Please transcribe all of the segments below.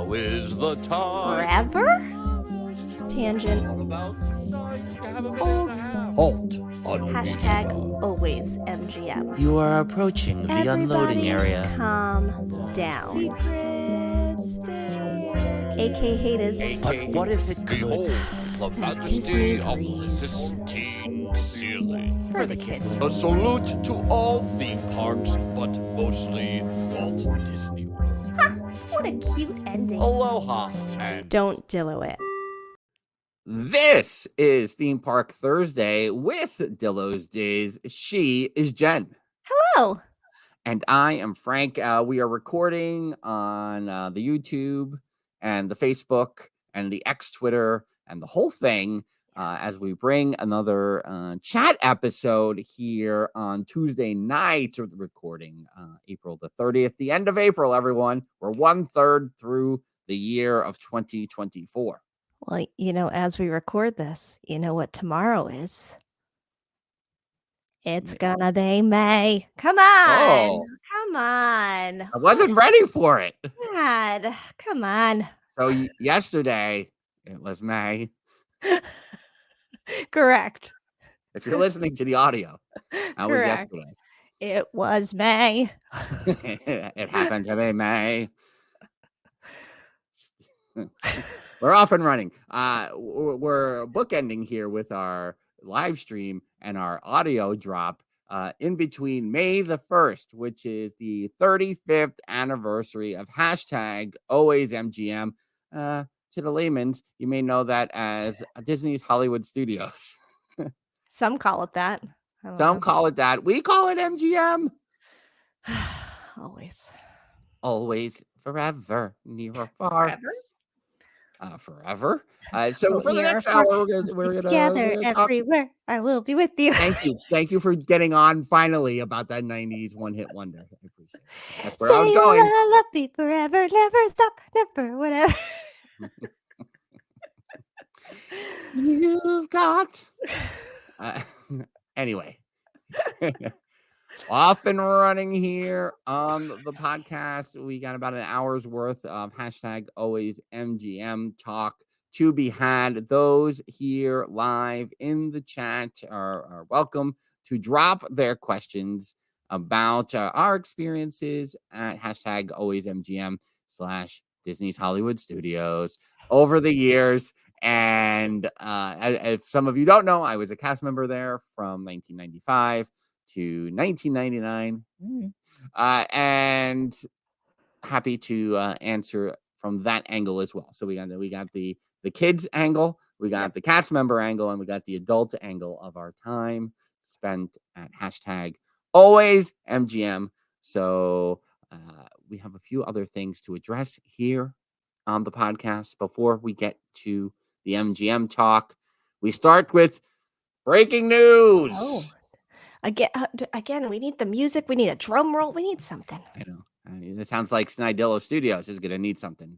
Now is the time. Forever? Tangent. Hold. Halt. Hashtag always MGM. You are approaching the unloading area. Calm down. AK haters. But what if it could? Behold, the majesty of the Sistine ceiling. For the kids. A salute to all theme parks, but mostly Walt Disney World. Ha! What a cute ending. Aloha and Don't Dillo it. This is Theme Park Thursday with Dillo's Days. She is Jen. Hello. And I am Frank. We are recording on the YouTube and the Facebook and the X Twitter and the whole thing as we bring another chat episode here on Tuesday night. Recording April the 30th, the end of April, everyone. We're 1/3 through the year of 2024. Well, you know, as we record this, you know what tomorrow is? It's gonna be May. Come on. Oh. Come on. I wasn't ready for it. God, come on. So yesterday, it was May. Correct. If you're listening to the audio, that was yesterday. It was May. It happened to be May. We're off and running. We're bookending here with our live stream and our audio drop in between May the 1st, which is the 35th anniversary of hashtag always MGM. To the layman's, you may know that as Disney's Hollywood Studios. Some call it that. Some call it that. We call it MGM. Always. Always, forever, near or far. Forever? Forever. So for the next hour, we're gonna together talk. everywhere. I will be with you. Thank you for getting on finally about that 90s one-hit wonder. I appreciate it. That's where Say I was going. I love me forever, never stop, never, whatever. You've got. Anyway. Off and running here on the podcast. We got about an hour's worth of hashtag always MGM talk to be had. Those here live in the chat are welcome to drop their questions about our experiences at hashtag always MGM / Disney's Hollywood Studios over the years. And if some of you don't know, I was a cast member there from 1995 to 1999, and happy to answer from that angle as well. So we got the kids angle, we got the cast member angle, and we got the adult angle of our time spent at hashtag always MGM. So we have a few other things to address here on the podcast before we get to the MGM talk. We start with breaking news. Oh. Again, we need the music. We need a drum roll. We need something. I know. It sounds like Dillo Studios is going to need something.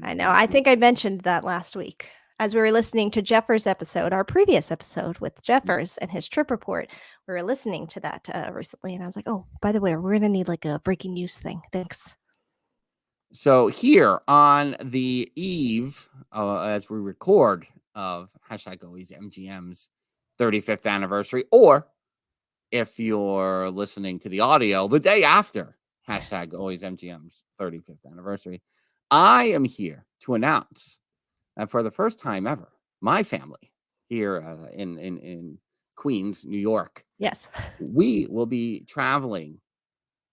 I know. I think I mentioned that last week as we were listening to Jeffers' episode, our previous episode with Jeffers and his trip report. We were listening to that recently, and I was like, "Oh, by the way, we're going to need like a breaking news thing." Thanks. So here on the eve, as we record of hashtag always MGM's 35th anniversary, or if you're listening to the audio the day after hashtag always MGM's 35th anniversary, I am here to announce that for the first time ever, my family here in Queens, New York, yes, we will be traveling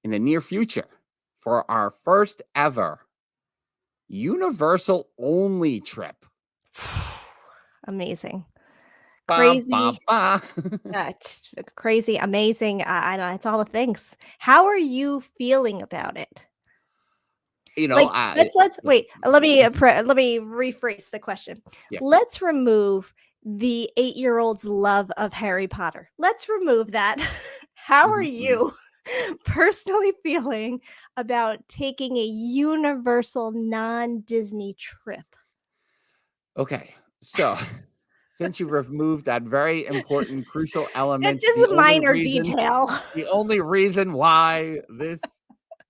in the near future for our first ever Universal only trip. Amazing. Crazy, It's crazy, amazing. I know it's all the things. How are you feeling about it? You know, like, let's wait. Let me rephrase the question. Yes. Let's remove the 8-year-old's love of Harry Potter. Let's remove that. How are you personally feeling about taking a Universal non-Disney trip? Okay, so since you've removed that very important, crucial element, it's just a minor detail. The only reason why this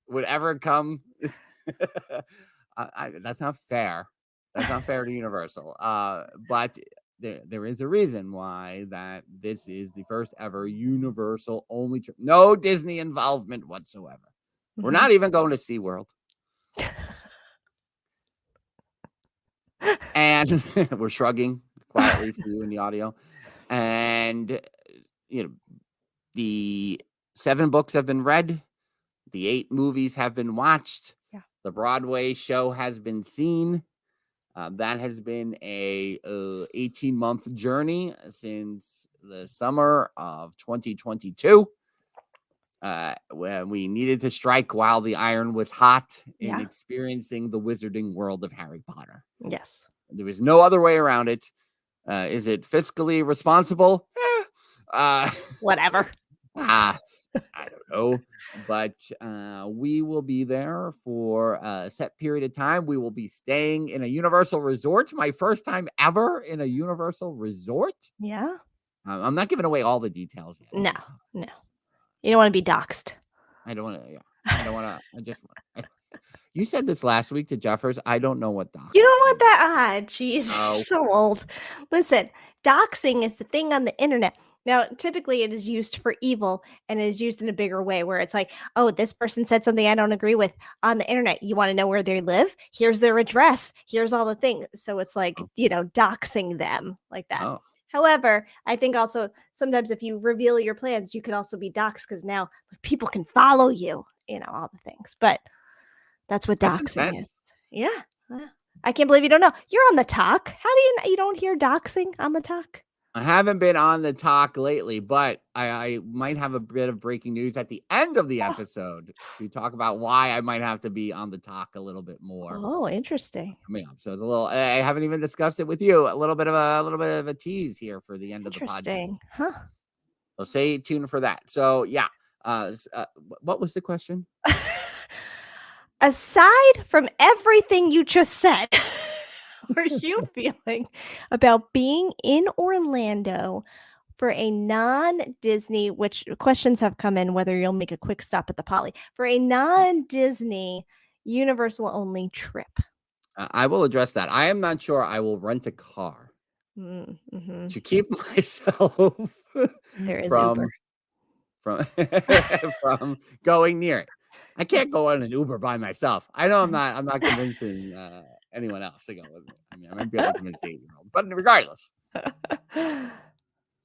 would ever come That's not fair. That's not fair to Universal. But there is a reason why that this is the first ever Universal only trip. No Disney involvement whatsoever. We're not even going to SeaWorld. And we're shrugging quietly for you in the audio. And, the 7 books have been read. The 8 movies have been watched. Yeah. The Broadway show has been seen. That has been a 18-month journey since the summer of 2022. When we needed to strike while the iron was hot in experiencing the wizarding world of Harry Potter. Yes. There was no other way around it. Is it fiscally responsible? Whatever. I don't know. But we will be there for a set period of time. We will be staying in a Universal resort. My first time ever in a Universal resort. Yeah. I'm not giving away all the details yet. No. You don't want to be doxxed. I don't want to. Yeah. I don't want to. You said this last week to Jeffers. I don't know what doxing. You don't want that. Jeez. No. You're so old. Listen, doxing is the thing on the internet. Now, typically it is used for evil, and it is used in a bigger way where it's like, oh, this person said something I don't agree with on the internet. You want to know where they live? Here's their address. Here's all the things. So it's like, doxing them like that. Oh. However, I think also sometimes if you reveal your plans, you could also be doxxed because now people can follow you, all the things. But that's what doxing is. Yeah. I can't believe you don't know. You're on the talk. How do you don't hear doxing on the talk? I haven't been on the talk lately, but I might have a bit of breaking news at the end of the episode to talk about why I might have to be on the talk a little bit more. Oh, interesting. Coming up. So it's a little. I haven't even discussed it with you. A little bit of a tease here for the end of the podcast. Interesting, huh? So stay tuned for that. So yeah. What was the question? Aside from everything you just said, how are you feeling about being in Orlando for a non-Disney, which questions have come in, whether you'll make a quick stop at the Poly, for a non-Disney Universal only trip? I will address that. I am not sure I will rent a car to keep myself there is from going near it. I can't go on an Uber by myself. I know I'm not convincing anyone else to go with me. I mean, I might be able to convince 8-year-olds, but regardless.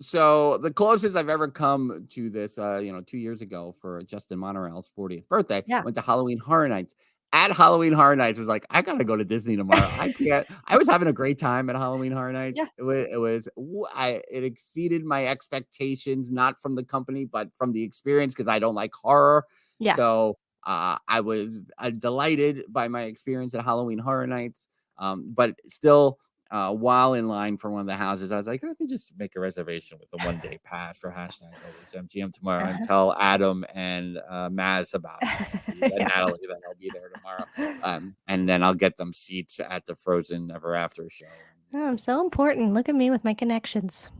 So the closest I've ever come to this, 2 years ago for Justin Monorail's 40th birthday, went to Halloween Horror Nights. At Halloween Horror Nights, was like, I gotta go to Disney tomorrow. I can't. I was having a great time at Halloween Horror Nights. Yeah. It exceeded my expectations, not from the company, but from the experience, because I don't like horror. Yeah. So I was delighted by my experience at Halloween Horror Nights. But still, while in line for one of the houses, I was like, let me just make a reservation with a 1-day pass for #MGM tomorrow and tell Adam and Maz about it. And Natalie that I'll be there tomorrow. And then I'll get them seats at the Frozen Ever After show. Oh, I'm so important. Look at me with my connections.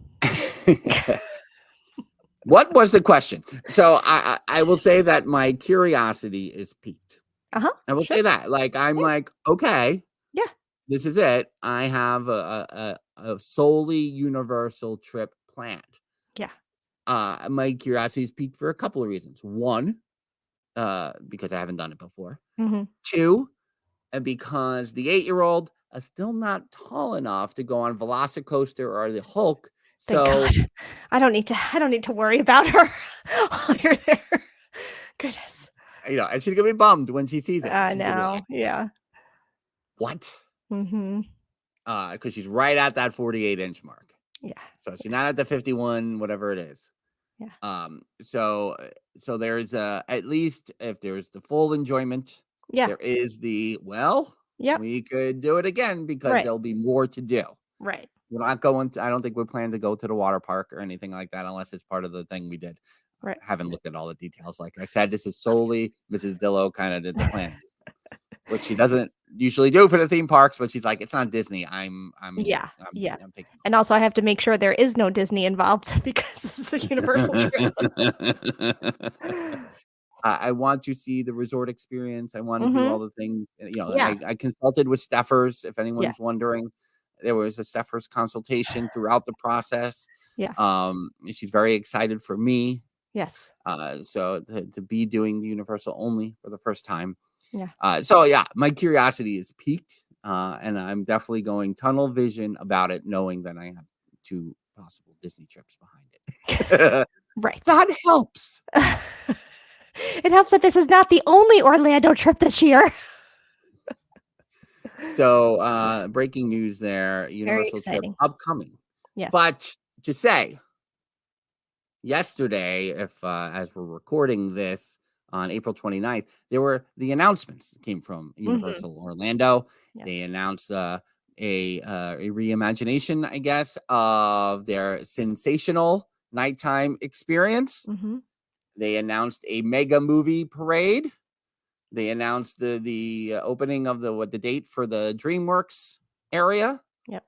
What was the question? So I will say that my curiosity is piqued. I will say that. Like, I'm like, okay. Yeah. This is it. I have a solely Universal trip planned. Yeah. My curiosity is piqued for a couple of reasons. One, because I haven't done it before. Mm-hmm. Two, and because the 8-year-old is still not tall enough to go on Velocicoaster or the Hulk. So God. I don't need to worry about her while you're there. Goodness. And she's gonna be bummed when she sees it. I know. Yeah. What? Mm-hmm. Because she's right at that 48-inch mark. Yeah. So she's not at the 51, whatever it is. Yeah. So there's at least if there's the full enjoyment. Yeah. There is we could do it again because there'll be more to do. Right. We're not going to, I don't think we plan to go to the water park or anything like that unless it's part of the thing we did. Right. I haven't looked at all the details. Like I said, this is solely Mrs. Dillo kind of did the plan, which she doesn't usually do for the theme parks, but she's like, it's not Disney. I'm and also I have to make sure there is no Disney involved because this is a Universal trip. I want to see the resort experience. I want to do all the things. Yeah. I consulted with staffers. If anyone's Yes. wondering, there was a staffers consultation throughout the process. Yeah. She's very excited for me. Yes. So to be doing the Universal only for the first time. Yeah. So yeah, my curiosity is piqued, and I'm definitely going tunnel vision about it, knowing that I have 2 possible Disney trips behind it. Right. That helps. It helps that this is not the only Orlando trip this year. So breaking news there, Universal trip exciting. upcoming. Yes. But to say, yesterday, if as we're recording this on April 29th, there were the announcements that came from Universal Orlando. Yeah. They announced a reimagination, I guess, of their sensational nighttime experience. They announced a mega movie parade. They announced the opening of the date for the DreamWorks area. Yep.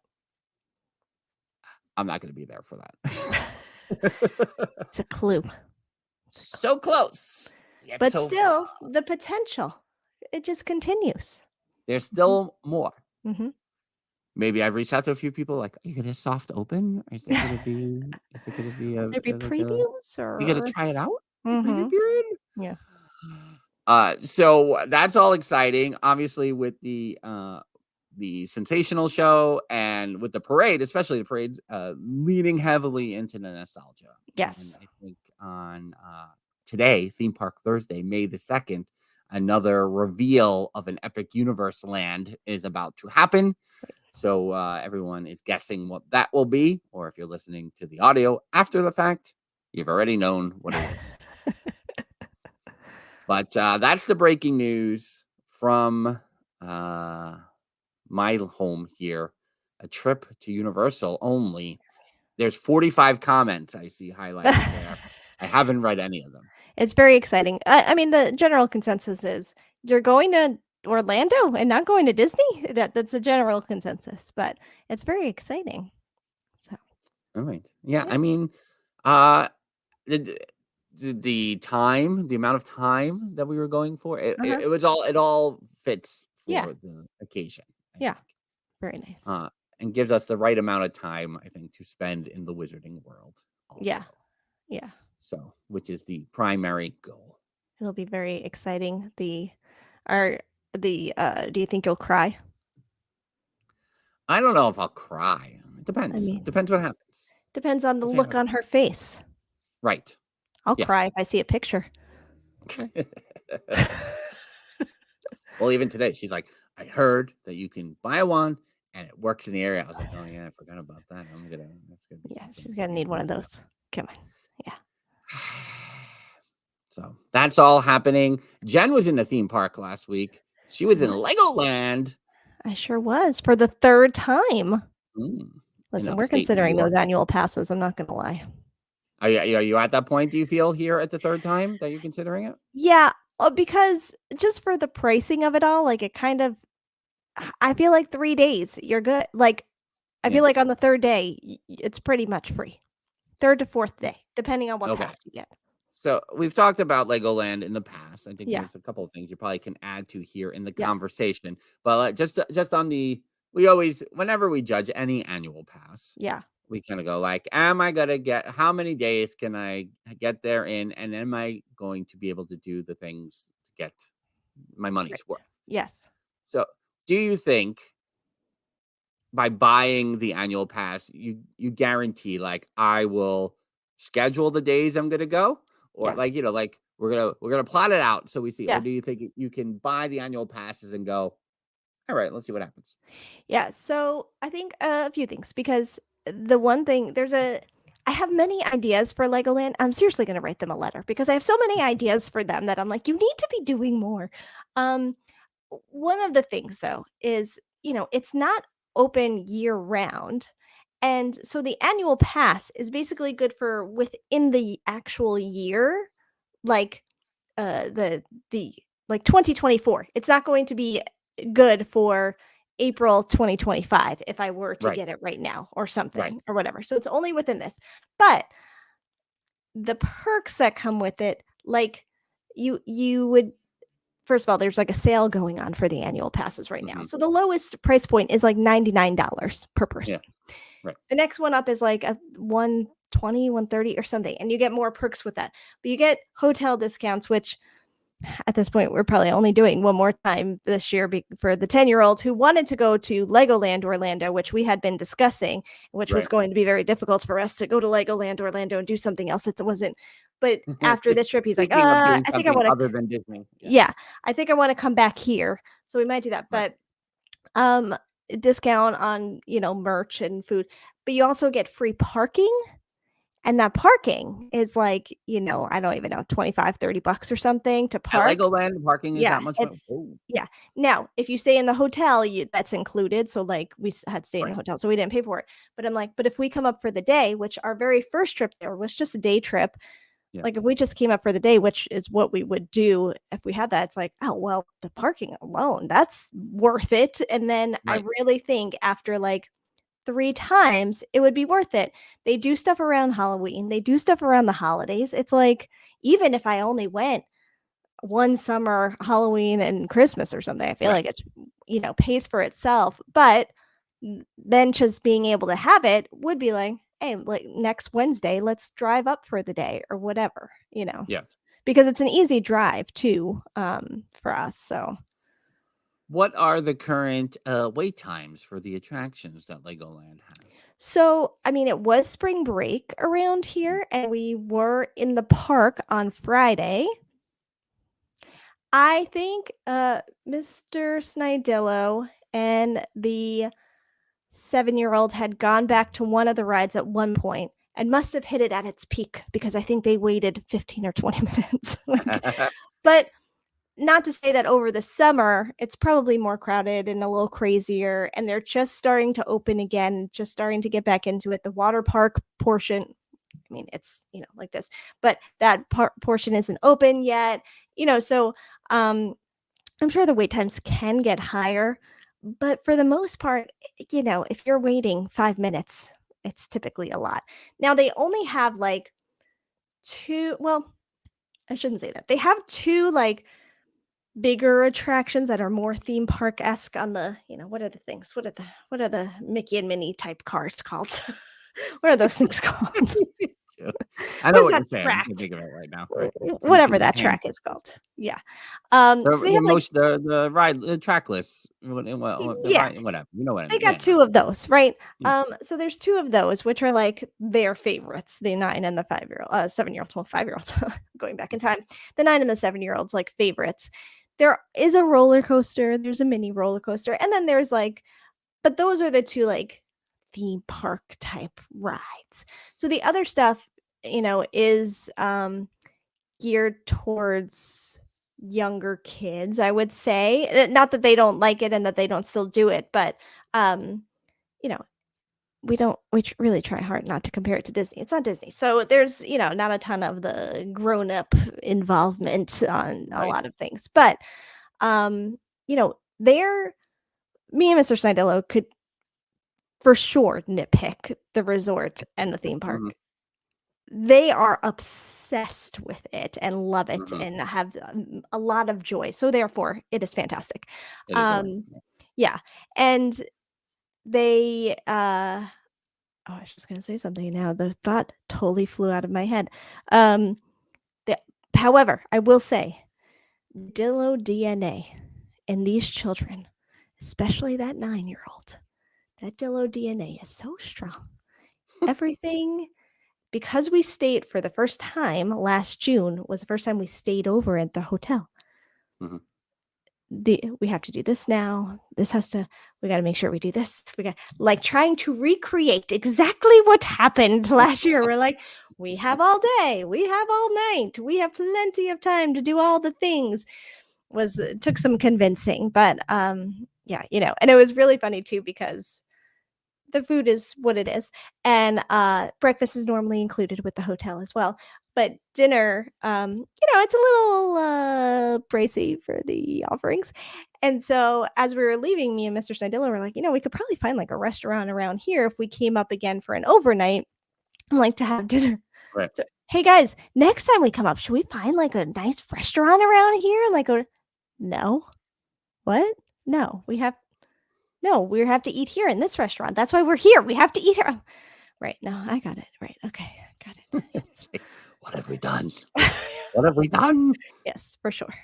I'm not going to be there for that. It's a clue. So close. Yet But so still, far. the potential, it just continues. There's still more. Mm-hmm. Maybe I've reached out to a few people like, are you going to soft open? Is it going to be There be previews or you going to try it out? Mhm. Period? Yeah. So that's all exciting. Obviously, with the sensational show and with the parade, especially the parade, leaning heavily into the nostalgia. Yes. And I think on today, Theme Park Thursday, May the 2nd, another reveal of an Epic Universe land is about to happen. So everyone is guessing what that will be, or if you're listening to the audio after the fact, you've already known what it is. But that's the breaking news from my home here. A trip to Universal only. There's 45 comments I see highlighted there. I haven't read any of them. It's very exciting. I mean, the general consensus is you're going to Orlando and not going to Disney. That's the general consensus, but it's very exciting. So, all right. Yeah. I mean, the time, the amount of time that we were going for, it all fits for the occasion. I think. Very nice. And gives us the right amount of time, I think, to spend in the wizarding world. Also. Yeah. So, which is the primary goal. It'll be very exciting. Do you think you'll cry? I don't know if I'll cry. It depends. I mean, depends what happens. Depends on the look on her face. Right. I'll cry if I see a picture. Well, even today, she's like, I heard that you can buy one and it works in the area. I was like, oh yeah, I forgot about that. That's gonna be she's gonna need one of those. Come on. Yeah. So that's all happening. Jen was in the theme park last week. She was in Legoland. I sure was for the 3rd time. Listen, we're upstate considering New York. those annual passes. I'm not gonna lie. Are you at that point? Do you feel here at the 3rd time that you're considering it? Yeah, because just for the pricing of it all, like it kind of, I feel like 3 days, you're good. Like, I feel like on the 3rd day, it's pretty much free. 3rd to 4th day, depending on what pass you get. So we've talked about Legoland in the past. I think Yeah. there's a couple of things you probably can add to here in the conversation. But just on we always, whenever we judge any annual pass, we kind of go like, how many days can I get there in? And am I going to be able to do the things to get my money's worth? Yes. So do you think by buying the annual pass, you guarantee like I will schedule the days I'm going to go? Or like we're gonna plot it out so we see. Or do you think you can buy the annual passes and go, all right, let's see what happens? Yeah. So I think a few things, because the one thing I have many ideas for Legoland. I'm seriously gonna write them a letter because I have so many ideas for them that I'm like, you need to be doing more. One of the things though is, it's not open year round. And so the annual pass is basically good for within the actual year, like the 2024. It's not going to be good for April 2025 if I were to get it right now or something or whatever. So it's only within this. But the perks that come with it, like you would, first of all, there's like a sale going on for the annual passes right now. So the lowest price point is like $99 per person. Right. The next one up is like a 120, 130 or something, and you get more perks with that. But you get hotel discounts, which at this point we're probably only doing one more time this year for the 10-year-old who wanted to go to Legoland Orlando, which we had been discussing, which was going to be very difficult for us to go to Legoland Orlando and do something else that wasn't. But after this trip, he's like, I think I want to, other than Disney. Yeah, I think I want to come back here. So we might do that. But discount on, merch and food, but you also get free parking. And that parking is like, I don't even know, $25-$30 or something to park. At Legoland, parking is that much more? Yeah. Now, if you stay in the hotel, that's included. So like we had to stay in the hotel, so we didn't pay for it. But I'm like, but if we come up for the day, which our very first trip there was just a day trip, like if we just came up for the day, which is what we would do if we had that, it's like, oh, well, the parking alone, that's worth it. And then I really think after like 3 times, it would be worth it. They do stuff around Halloween. They do stuff around the holidays. It's like, even if I only went one summer, Halloween and Christmas or something, I feel like it's, pays for itself. But then just being able to have it would be like, hey, like next Wednesday, let's drive up for the day or whatever, because it's an easy drive too, for us. So what are the current wait times for the attractions that Legoland has? So, I mean, it was spring break around here, and we were in the park on Friday. I think Mr. Snidillo and the 7-year-old had gone back to one of the rides at one point and must have hit it at its peak, because I think they waited 15 or 20 minutes. But not to say that over the summer, it's probably more crowded and a little crazier, and they're just starting to open again, just starting to get back into it. The water park portion, I mean, it's, like this, but that portion isn't open yet, so I'm sure the wait times can get higher, but for the most part, if you're waiting 5 minutes, it's typically a lot. Now, they only have like 2, well, I shouldn't say that. They have 2 like bigger attractions that are more theme park-esque on the, what are the things? What are the Mickey and Minnie type cars called? What are those things called? I know what you're saying. I can think of it right now. Whatever that track is called. Yeah. So they have the ride, the track lists. Whatever. You know what I mean. They got 2 of those, right? So there's 2 of those, which are like their favorites, the 9 and the 5-year-old, 7-year-old, 5-year-old, going back in time. The 9 and the 7-year-olds like favorites. There is a roller coaster. There's a mini roller coaster. And then there's like, but those are the 2 like theme park type rides. So the other stuff, is geared towards younger kids, I would say. Not that they don't like it and that they don't still do it, but we really try hard not to compare it to Disney. It's not Disney. So there's, not a ton of the grown-up involvement on a lot of things. But me and Mr. Snidillo could for sure nitpick the resort and the theme park. They are obsessed with it and love it and have a lot of joy. So therefore, it is fantastic. Yeah. And they I was just going to say something now. The thought totally flew out of my head. However, I will say, Dillo DNA in these children, especially that 9-year-old, that Dillo DNA is so strong. Everything, because we stayed for the first time last June, was the first time we stayed over at the hotel. We have to do this now. We got to make sure we do this. We got like trying to recreate exactly what happened last year. We're like, we have all day, we have all night, we have plenty of time to do all the things. Took some convincing, but yeah, and it was really funny too, because the food is what it is, and breakfast is normally included with the hotel as well. But dinner, it's a little pricey for the offerings. And so as we were leaving, me and Mr. Snidillo were like, we could probably find like a restaurant around here if we came up again for an overnight, like to have dinner. Right. So, hey guys, next time we come up, should we find like a nice restaurant around here? And like, go, no, what? No, we have to eat here in this restaurant. That's why we're here. We have to eat here. Right. No, I got it. Right. Okay. Got it. Yes. What have we done? What have we done? Yes, for sure.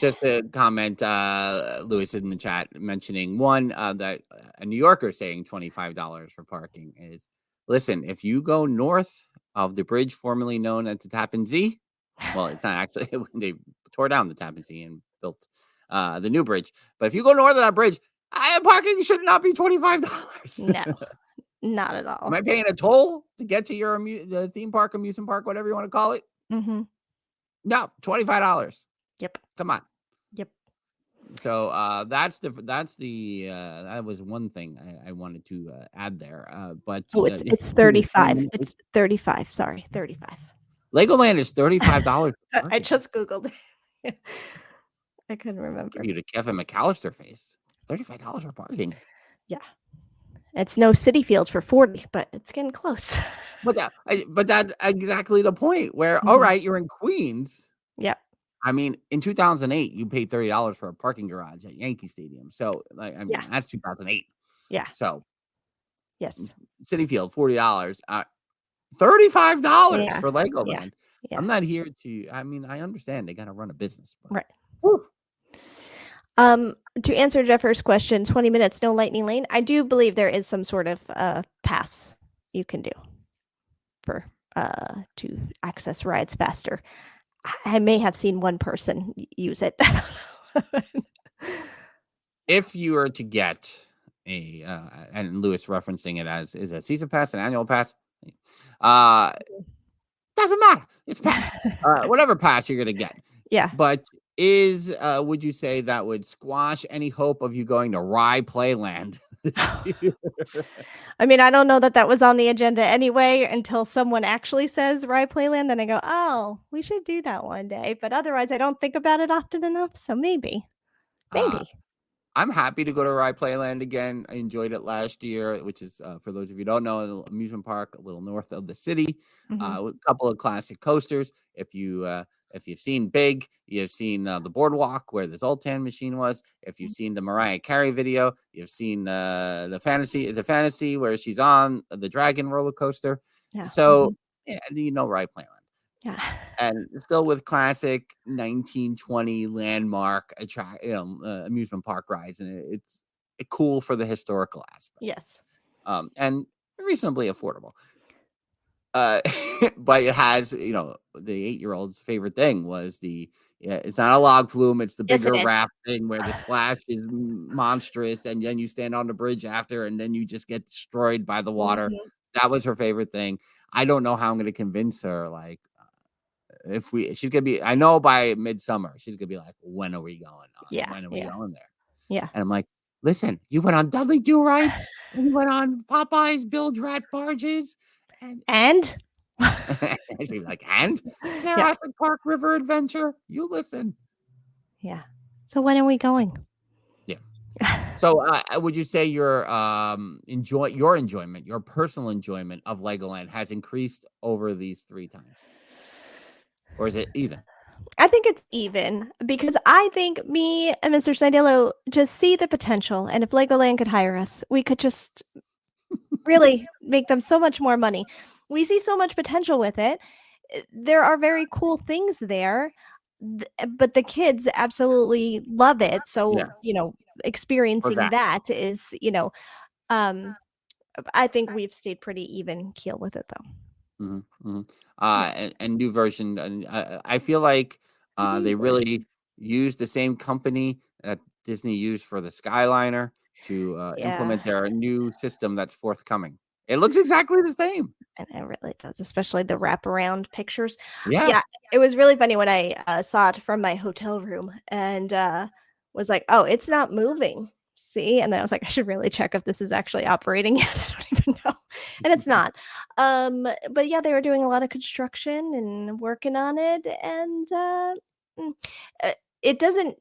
Just a comment, Lewis in the chat mentioning one that a New Yorker saying $25 for parking is, listen, if you go north of the bridge formerly known as the Tappan Zee, well, it's not actually, they tore down the Tappan Zee and built the new bridge, but if you go north of that bridge, parking should not be $25. No, not at all. Am I paying a toll to get to your the theme park, amusement park, whatever you want to call it? Mm-hmm. No, $25. Yep. Come on. Yep. So that was one thing I wanted to add there. But it's 35. It's 35. Sorry, 35. Legoland is $35. I just Googled it. I couldn't remember. Give you the Kevin McAllister face. $35 for parking. Yeah. It's no City Field for 40, but it's getting close. But that's exactly the point where, all right, you're in Queens. Yeah. I mean, in 2008, you paid $30 for a parking garage at Yankee Stadium. So, that's 2008. Yeah. So, yes, City Field, $40. $35 for Legoland. Yeah. I'm not here to. I mean, I understand they got to run a business, but. Right. Woo. To answer Jeffers' question, 20 minutes, no lightning lane. I do believe there is some sort of pass you can do for to access rides faster. I may have seen one person use it. If you were to get a and Lewis referencing it as is a season pass, an annual pass, doesn't matter. It's pass. Whatever pass you're gonna get. Yeah. But would you say that would squash any hope of you going to Rye Playland? I mean, I don't know that was on the agenda anyway until someone actually says Rye Playland. Then I go, oh, we should do that one day. But otherwise, I don't think about it often enough. So maybe. I'm happy to go to Rye Playland again. I enjoyed it last year, which is, for those of you who don't know, an amusement park a little north of the city, with a couple of classic coasters. If you've seen Big, you've seen the Boardwalk where the Zoltan machine was. If you've seen the Mariah Carey video, you've seen the Fantasy where she's on the Dragon roller coaster. Yeah. So, Rye Playland. Yeah. And still with classic 1920 landmark amusement park rides, and it's cool for the historical aspect. Yes. And reasonably affordable. But it has, the 8-year-old's favorite thing was it's not a log flume, it's the bigger raft thing where the splash is monstrous, and then you stand on the bridge after, and then you just get destroyed by the water. That was her favorite thing. I don't know how I'm going to convince her, she's gonna be, I know by midsummer she's gonna be like, when are we going on? When are we going there? Yeah. And I'm like, listen, you went on Dudley Do Rights, you went on Popeye's Bilge Rat barges, and she's like, and Jurassic Park River Adventure. You listen. Yeah. So when are we going? Yeah. So would you say your enjoyment, your personal enjoyment of Legoland has increased over these 3 times? Or is it even? I think it's even because I think me and Mr. Dillo just see the potential. And if Legoland could hire us, we could just really make them so much more money. We see so much potential with it. There are very cool things there, but the kids absolutely love it. So, experiencing that is, I think we've stayed pretty even keel with it though. And new version, and I feel like they really used the same company that Disney used for the Skyliner to implement their new system that's forthcoming. It looks exactly the same, and it really does, especially the wraparound pictures. Yeah, it was really funny when I saw it from my hotel room and was like, oh, it's not moving. See, and then I was like, I should really check if this is actually operating yet. I don't even know, and it's not. But yeah, they were doing a lot of construction and working on it, and it doesn't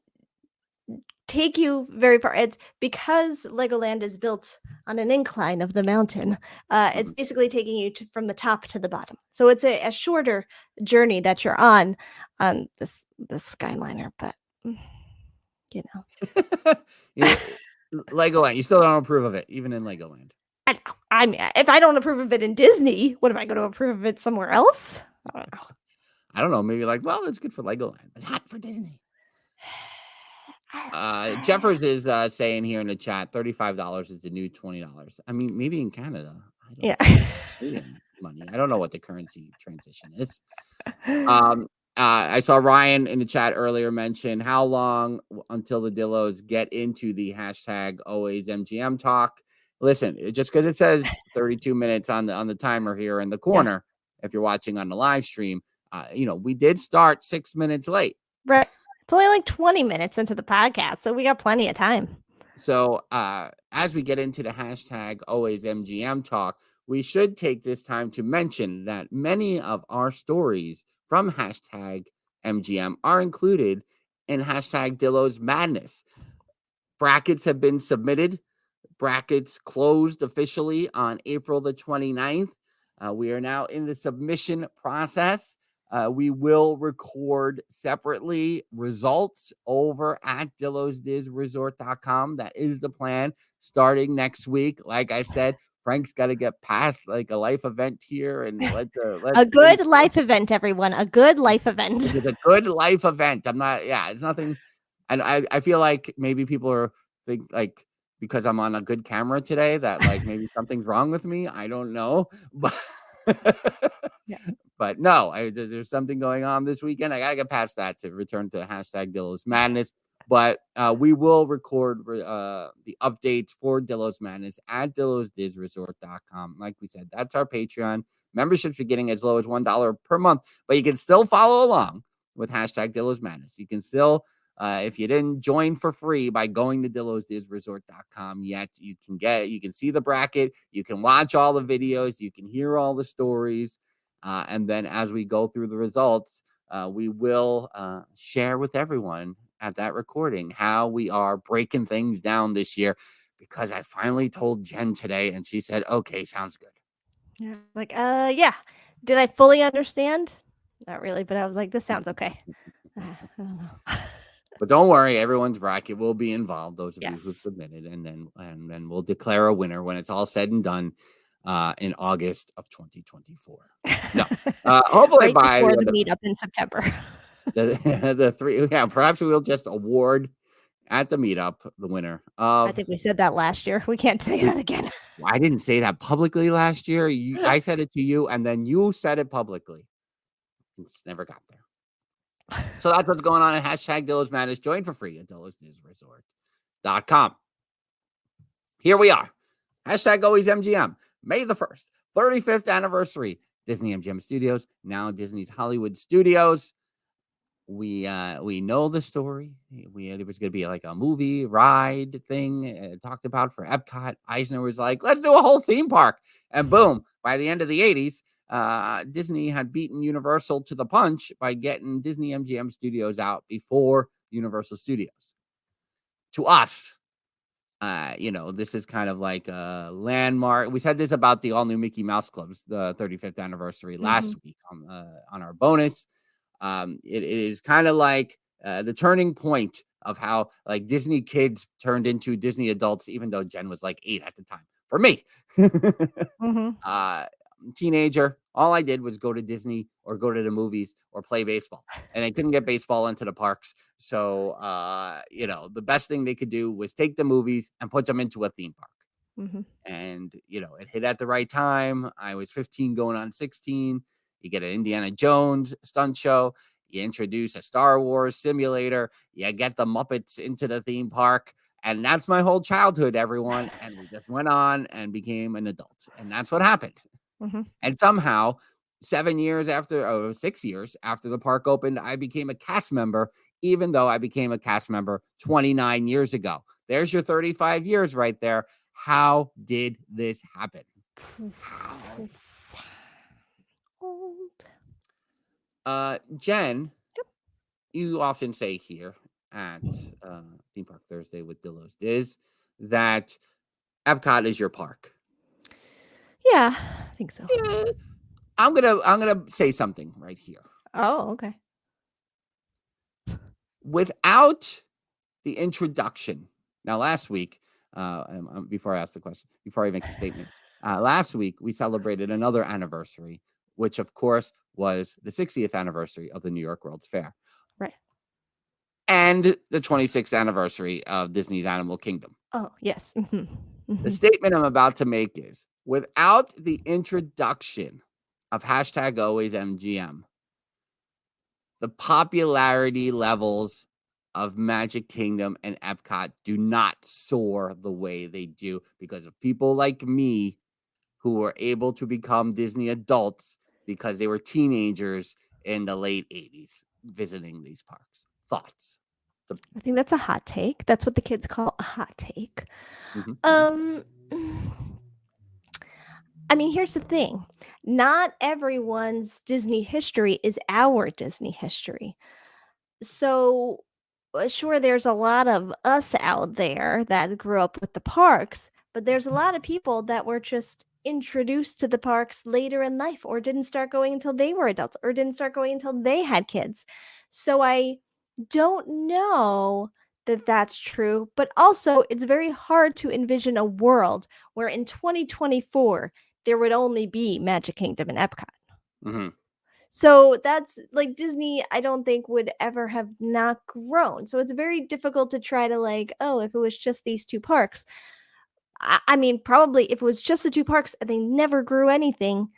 take you very far. It's because Legoland is built on an incline of the mountain. It's basically taking you from the top to the bottom. So it's a shorter journey that you're on this Skyliner, but you know. Legoland, you still don't approve of it, even in Legoland. I mean, if I don't approve of it in Disney, what am I going to approve of it somewhere else? I don't know. I don't know. Maybe like, well, it's good for Legoland, but not for Disney. Jeffers is saying here in the chat, $35 is the new $20. I mean, maybe in Canada. I don't know. Money. I don't know what the currency transition is. I saw Ryan in the chat earlier mention how long until the Dillos get into the hashtag always MGM talk. Listen, just because it says 32 minutes on the timer here in the corner, if you're watching on the live stream, we did start 6 minutes late. Right. It's only like 20 minutes into the podcast, so we got plenty of time. So as we get into the hashtag always MGM talk, we should take this time to mention that many of our stories from hashtag MGM are included in hashtag Dillo's Madness. Brackets have been submitted. Brackets closed officially on April the 29th. We are now in the submission process. We will record separately results over at DillosDizResort.com. That is the plan starting next week. Like I said, Frank's got to get past like a life event here and a good life event, everyone. A good life event. It's a good life event. It's nothing. And I feel like maybe people are like, because I'm on a good camera today, that like maybe something's wrong with me. I don't know, but but no, there's something going on this weekend. I gotta get past that to return to hashtag Dillo's Madness. But we will record the updates for Dillo's Madness at DillosDizResort.com. Like we said, that's our Patreon. Memberships are getting as low as $1 per month, but you can still follow along with hashtag Dillo's Madness. You can still, if you didn't join for free by going to DillosDizResort.com yet, you can see the bracket, you can watch all the videos, you can hear all the stories, and then as we go through the results, we will share with everyone at that recording how we are breaking things down this year, because I finally told Jen today and she said, okay, sounds good. Yeah. Like, yeah. Did I fully understand? Not really, but I was like, this sounds okay. I don't know. But don't worry, everyone's bracket will be involved, those of you who've submitted, and then we'll declare a winner when it's all said and done in August of 2024. No, hopefully right by before the meetup in September. the three, perhaps we will just award at the meetup the winner. I think we said that last year. We can't say that again. I didn't say that publicly last year. I said it to you, and then you said it publicly. It's never got there. So that's what's going on at hashtag Dillo's Madness. Join for free at DillosDizResort.com. Here we are. Hashtag always MGM. May the 1st, 35th anniversary. Disney MGM Studios, now Disney's Hollywood Studios. We know the story. It was going to be like a movie ride thing talked about for Epcot. Eisner was like, let's do a whole theme park. And boom, by the end of the 80s, Disney had beaten Universal to the punch by getting Disney MGM Studios out before Universal Studios. To us, this is kind of like a landmark. We said this about the all new Mickey Mouse Club's the 35th anniversary last week on our bonus. It is kind of like the turning point of how like Disney kids turned into Disney adults, even though Jen was like 8 at the time. For me, teenager, all I did was go to Disney or go to the movies or play baseball, and I couldn't get baseball into the parks. So, the best thing they could do was take the movies and put them into a theme park. And, it hit at the right time. I was 15 going on 16. You get an Indiana Jones stunt show. You introduce a Star Wars simulator. You get the Muppets into the theme park. And that's my whole childhood, everyone. And we just went on and became an adult. And that's what happened. And somehow 6 years after the park opened, I became a cast member, even though I became a cast member 29 years ago. There's your 35 years right there. How did this happen? Jen, you often say here at Theme Park Thursday with Dillo's Diz that Epcot is your park. Yeah, I think so. I'm gonna say something right here. Oh, okay. Without the introduction, now last week, before I ask the question, before I make the statement, last week we celebrated another anniversary, which of course was the 60th anniversary of the New York World's Fair. Right. And the 26th anniversary of Disney's Animal Kingdom. Oh, yes. The statement I'm about to make is, without the introduction of #AlwaysMGM, the popularity levels of Magic Kingdom and Epcot do not soar the way they do because of people like me who were able to become Disney adults because they were teenagers in the late 80s visiting these parks. Thoughts? I think that's a hot take. That's what the kids call a hot take. Mhm. I mean, here's the thing. Not everyone's Disney history is our Disney history. So, sure, there's a lot of us out there that grew up with the parks, but there's a lot of people that were just introduced to the parks later in life or didn't start going until they were adults or didn't start going until they had kids. So, I don't know that that's true, but also it's very hard to envision a world where in 2024 there would only be Magic Kingdom and Epcot. Mm-hmm. So that's like Disney, I don't think would ever have not grown. So it's very difficult to try to like, oh, if it was just these two parks. I mean, probably if it was just the two parks and they never grew anything,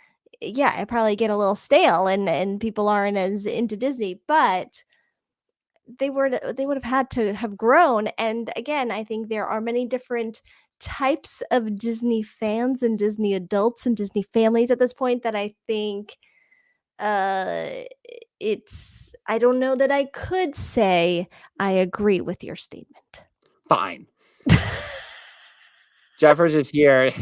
yeah, I'd probably get a little stale and people aren't as into Disney, but they would have had to have grown. And again, I think there are many different types of Disney fans and Disney adults and Disney families at this point that I think it's I don't know that I could say I agree with your statement. Fine. Jeffers is here.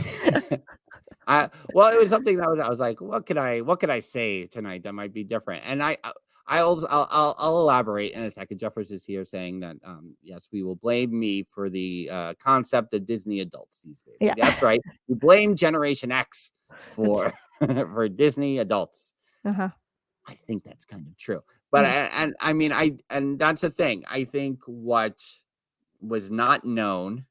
Well, it was something that I was like, what could I say tonight that might be different? And I'll elaborate in a second. Jeffers is here saying that yes, we will blame me for the concept of Disney adults these days. Yeah. That's right. We blame Generation X for for Disney adults. Uh-huh. I think that's kind of true. But Yeah. I mean and that's the thing. I think what was not known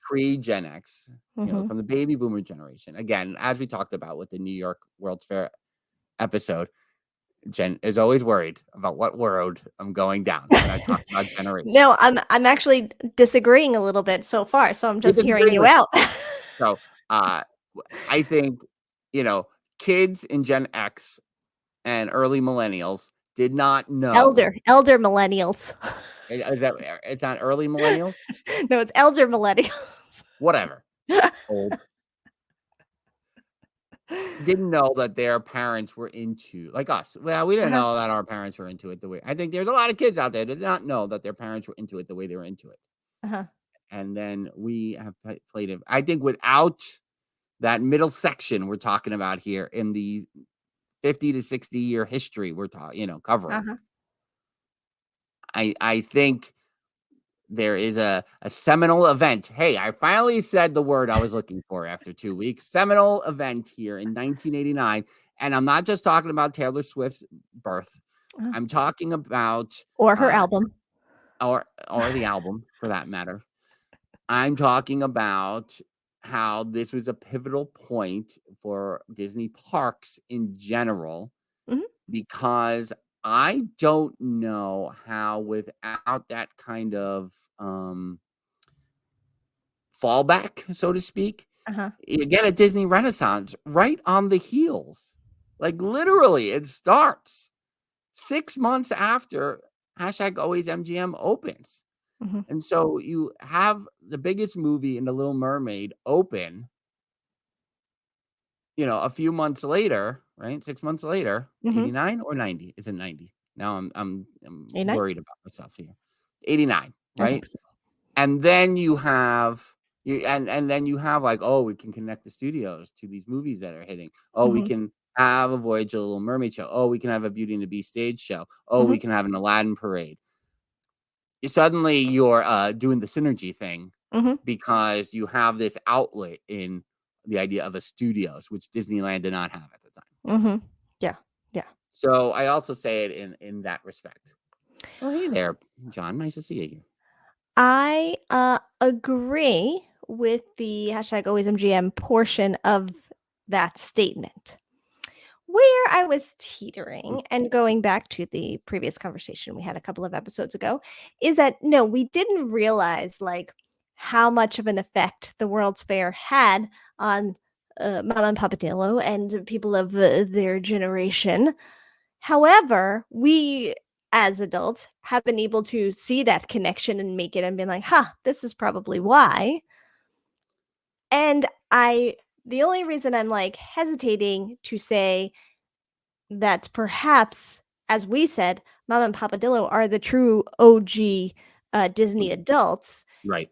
pre-Gen X, from the baby boomer generation. Again, as we talked about with the New York World's Fair episode, Jen is always worried about what road I'm going down when I talk about generation. No, I'm actually disagreeing a little bit so far, so I'm just hearing you out. So I think, kids in Gen X and early millennials did not know. Elder millennials. It's not early millennials? No, it's elder millennials. Whatever. Old. Didn't know that their parents were into, like us. Well, we didn't know that our parents were into it the way. I think there's a lot of kids out there that did not know that their parents were into it the way they were into it. And then we have played it. I think without that middle section we're talking about here in the 50 to 60 year history we're covering. I think there is a seminal event. Hey, I finally said the word I was looking for after 2 weeks. Seminal event here in 1989. And I'm not just talking about Taylor Swift's birth. I'm talking about... Or her album. Or the album, for that matter. I'm talking about how this was a pivotal point for Disney parks in general. Because I don't know how without that kind of fallback, so to speak, you get a Disney Renaissance right on the heels. Like literally, it starts 6 months after #AlwaysMGM opens. And so you have the biggest movie in The Little Mermaid open, a few months later, right? 6 months later, 89 or 90? Is it 90? Now I'm worried about myself here. 89, right? So. And then you have and then you have like, oh, we can connect the studios to these movies that are hitting. Oh, we can have a Voyage of the Little Mermaid show. Oh, we can have a Beauty and the Beast stage show. Oh, we can have an Aladdin parade. suddenly you're doing the synergy thing Mhm. because you have this outlet in the idea of a studios, which Disneyland did not have at the time. Mhm. Yeah. Yeah. So I also say it in that respect. Oh, hey there, John. Nice to see you here. I agree with the hashtag always MGM portion of that statement. Where I was teetering and going back to the previous conversation we had a couple of episodes ago is that no, we didn't realize like how much of an effect the World's Fair had on Mama and Papa Dillo and people of their generation. However, we as adults have been able to see that connection and make it and been like, huh, this is probably why. And the only reason I'm like hesitating to say that perhaps, as we said, Mama and Papa Dillo are the true OG Disney adults Right.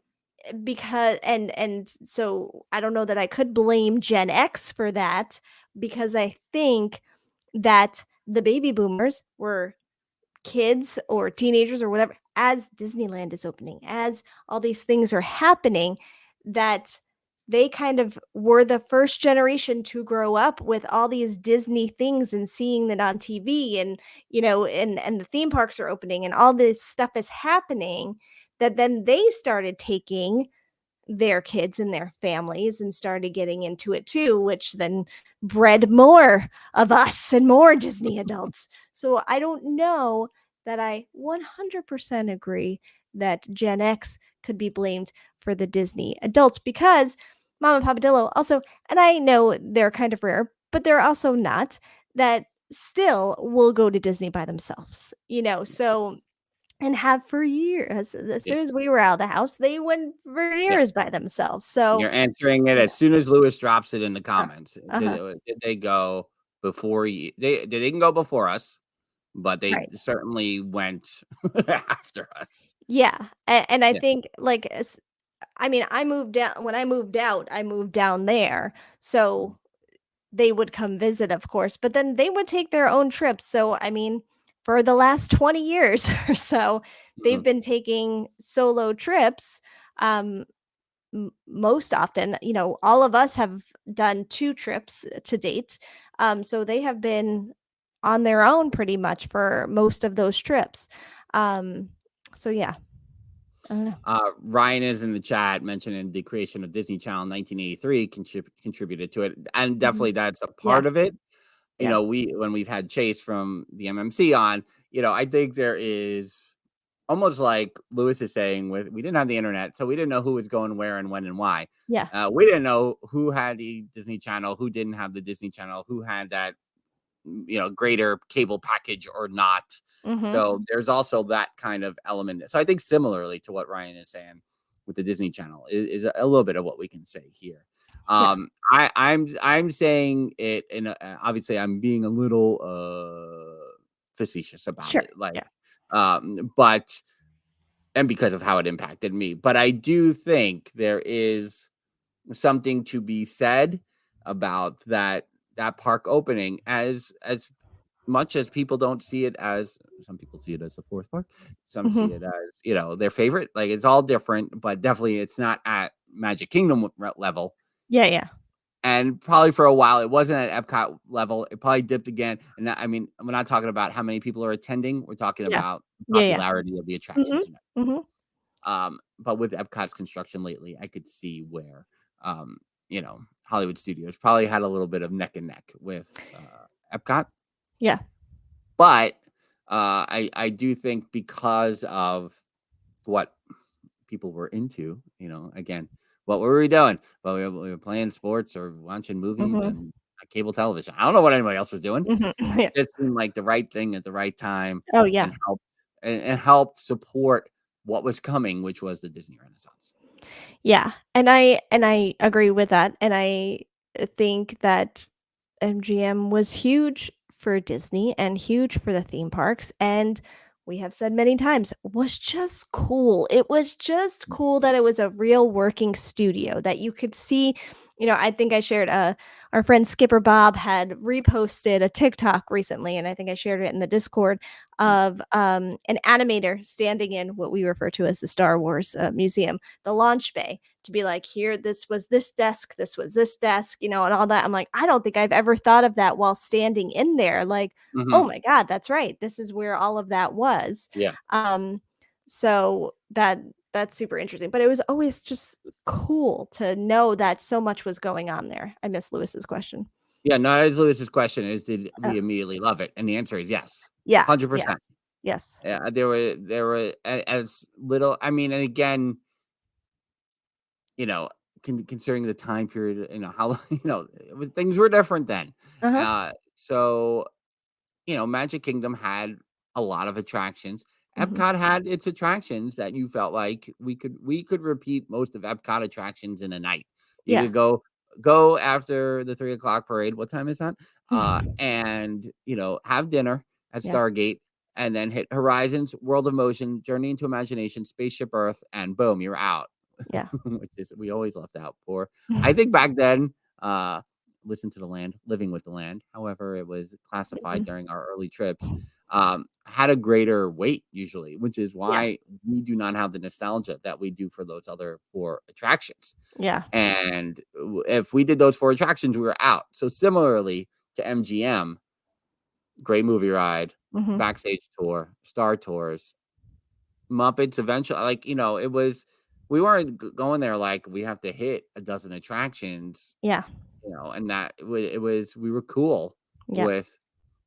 because and so I don't know that I could blame Gen X for that because I think that the baby boomers were kids or teenagers or whatever as Disneyland is opening, as all these things are happening, that they kind of were the first generation to grow up with all these Disney things and seeing that on TV and and the theme parks are opening and all this stuff is happening, that then they started taking their kids and their families and started getting into it too, which then bred more of us and more Disney adults. So I don't know that I 100% agree that Gen X could be blamed for the Disney adults because Mama and Papa Dillo also, and I know they're kind of rare, but they're also not, that still will go to Disney by themselves, so and have for years. As Yeah. soon as we were out of the house, they went for Yeah. years by themselves. So You're answering it as soon as Lewis drops it in the comments. uh-huh. Did they go before you? They didn't go before us, but they Right. certainly went after us. Yeah. And I Yeah. think like I mean, I moved down when I moved out, I moved down there. So they would come visit, of course, but then they would take their own trips. So I mean, for the last 20 years or so, they've Mhm. been taking solo trips. Most often, all of us have done 2 trips to date. So they have been on their own pretty much for most of those trips. So yeah, I don't know. Ryan is in the chat mentioning the creation of Disney Channel in 1983 contributed to it, and Mhm. definitely that's a Yeah, part of it. yeah, When we've had Chase from the MMC on, I think there is almost like Lewis is saying, we didn't have the internet, so we didn't know who was going where and when and why. yeah. We didn't know who had the Disney Channel, who didn't have the Disney Channel, who had that greater cable package or not. Mhm. So there's also that kind of element. So I think similarly to what Ryan is saying with the Disney Channel is a little bit of what we can say here. Yeah, I'm saying it, and obviously I'm being a little facetious about sure. it, like, Yeah. but and because of how it impacted me. But I do think there is something to be said about that park opening, as much as people don't see it as, some people see it as the fourth park, some see Mhm. it as their favorite. Like, it's all different, but definitely it's not at Magic Kingdom level. Yeah, yeah. And probably for a while it wasn't at Epcot level. It probably dipped again. And I mean, we're not talking about how many people are attending, we're talking Yeah. about the Yeah, yeah. popularity of the Mhm. attractions. Mhm. But with Epcot's construction lately, I could see where, Hollywood Studios probably had a little bit of neck and neck with Epcot. Yeah. But I do think because of what people were into, again, what were we doing? Well, we were playing sports or watching movies Mhm. and cable television. I don't know what anybody else was doing. Mhm. It Yeah. just seemed like the right thing at the right time, Oh, yeah. and helped support what was coming, which was the Disney Renaissance. Yeah. And I agree with that. And I think that MGM was huge for Disney and huge for the theme parks. And we have said many times, was just cool. It was just cool that it was a real working studio that you could see. I think I shared our friend Skipper Bob had reposted a TikTok recently, and I think I shared it in the Discord of an animator standing in what we refer to as the Star Wars museum, the launch bay, to be like, here, this was this desk, and all that. I'm like, I don't think I've ever thought of that while standing in there. Like, oh my God, that's right. This is where all of that was. Yeah. So that's super interesting. But it was always just cool to know that so much was going on there. I missed Lewis's question. Yeah, not as Lewis's question is, did we immediately love it? And the answer is yes. Yeah. 100%. Yes. Yeah, there were as little. I mean, and again, considering the time period, how things were different then. So, Magic Kingdom had a lot of attractions. Epcot had its attractions that you felt like we could repeat most of Epcot attractions in a night. You could go after the 3:00 parade. What time is that? And have dinner at Stargate, and then hit Horizons, World of Motion, Journey into Imagination, Spaceship Earth, and boom, you're out. Yeah. Which is we always left out for. I think back then, Listen to the Land, Living with the Land, however it was classified during our early trips, had a greater weight usually, which is why we do not have the nostalgia that we do for those other 4 attractions. Yeah. And if we did those 4 attractions, we were out. So similarly to MGM, great movie ride, backstage tour, Star Tours, Muppets eventually, it was, we weren't going there like we have to hit a dozen attractions. Yeah. And that it was, we were cool with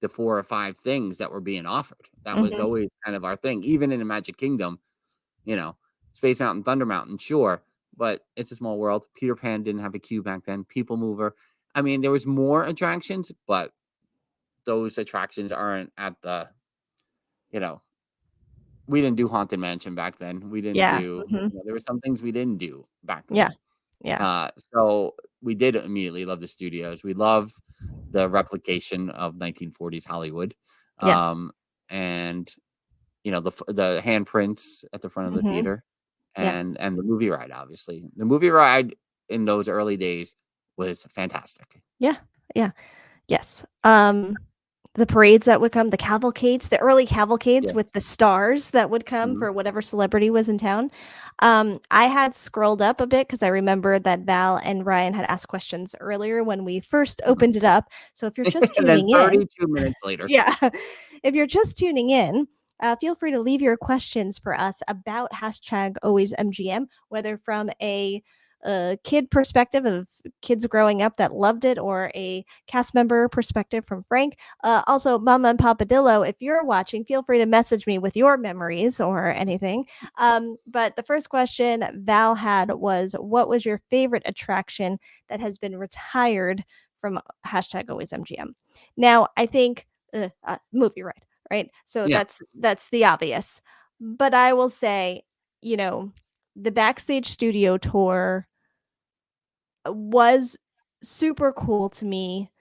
the 4 or 5 things that were being offered. That was always kind of our thing. Even in the Magic Kingdom, Space Mountain, Thunder Mountain, sure, but It's a Small World. Peter Pan didn't have a queue back then. People Mover. I mean, there was more attractions, but those attractions aren't at the, we didn't do Haunted Mansion back then. We didn't do, there were some things we didn't do back then. Yeah. So we did immediately love the studios. We loved the replication of 1940s Hollywood. And the handprints at the front of the theater, and the movie ride. Obviously, the movie ride in those early days was fantastic. Yes. The parades that would come, the cavalcades, the early cavalcades with the stars that would come for whatever celebrity was in town. I had scrolled up a bit because I remember that Val and Ryan had asked questions earlier when we first opened it up. So if you're just tuning and then 32 minutes later. If you're just tuning in, feel free to leave your questions for us about #AlwaysMGM, whether from a kid perspective of kids growing up that loved it, or a cast member perspective from Frank. Also, Mama and Papa Dillo, if you're watching, feel free to message me with your memories or anything. But the first question Val had was, what was your favorite attraction that has been retired from #AlwaysMGM? Now, I think movie ride, right? So that's the obvious. But I will say, the backstage studio tour was super cool to me,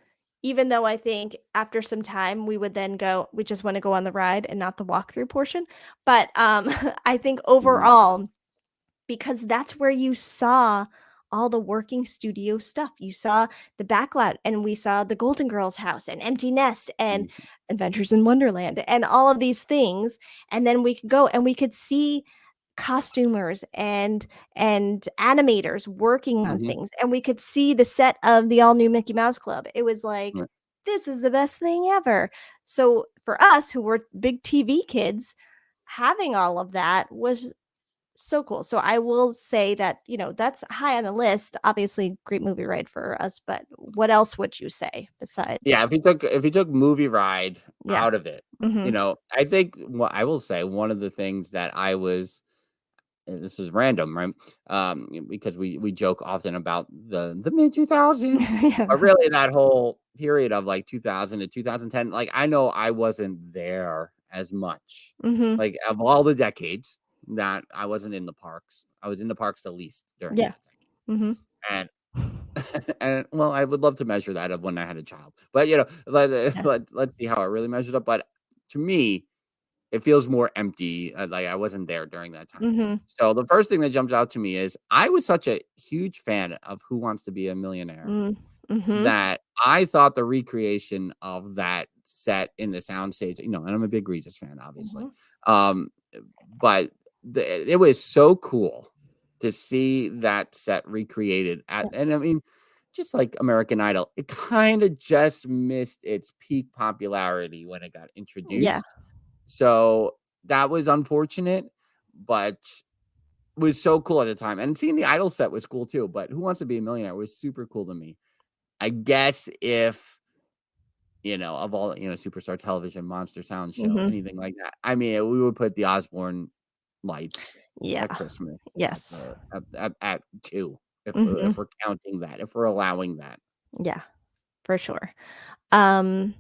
even though I think after some time we would then go, we just want to go on the ride and not the walkthrough portion. But I think overall, because that's where you saw all the working studio stuff. You saw the backlot, and we saw the Golden Girls house and Empty Nest and Adventures in Wonderland and all of these things. And then we could go and we could see costumers and animators working on things, and we could see the set of the all new Mickey Mouse Club. It was like, this is the best thing ever. So for us who were big TV kids, having all of that was so cool. So I will say that, that's high on the list. Obviously, great movie ride for us, but what else would you say besides? Yeah, if you took movie ride out of it, I think I will say one of the things that I was, and this is random, right? Because we joke often about the mid 2000s, but really that whole period of like 2000 to 2010. Like, I know I wasn't there as much. Like, of all the decades that I wasn't in the parks, I was in the parks the least during that decade. And well, I would love to measure that of when I had a child, but let's see how it really measures up. But to me, it feels more empty. Like I wasn't there during that time. Mm-hmm. So the first thing that jumps out to me is I was such a huge fan of Who Wants to Be a Millionaire Mm-hmm. that I thought the recreation of that set in the soundstage, and I'm a big Regis fan, obviously. But it was so cool to see that set recreated and I mean, just like American Idol, it kind of just missed its peak popularity when it got introduced. Yeah. So that was unfortunate, but was so cool at the time. And seeing the Idol set was cool too. But Who Wants to Be a Millionaire was super cool to me. I guess if of all Superstar Television, Monster Sound Show, anything like that. I mean, we would put the Osborne lights at Christmas. Yes. At 2, if we're counting that, if we're allowing that. Yeah, for sure. All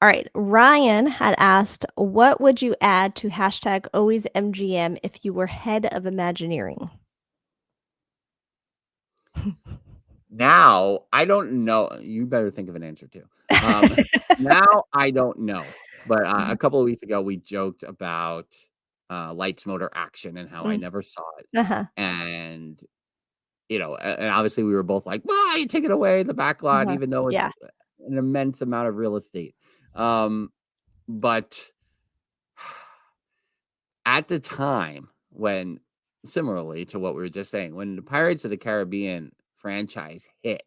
right. Ryan had asked, what would you add to #AlwaysMGM if you were head of Imagineering? Now, I don't know. You better think of an answer too. Now, I don't know. But a couple of weeks ago, we joked about Lights, Motor, Action and how I never saw it. And, and obviously we were both like, well, you take it away, the back lot, even though it's an immense amount of real estate. But at the time when, similarly to what we were just saying, when the Pirates of the Caribbean franchise hit,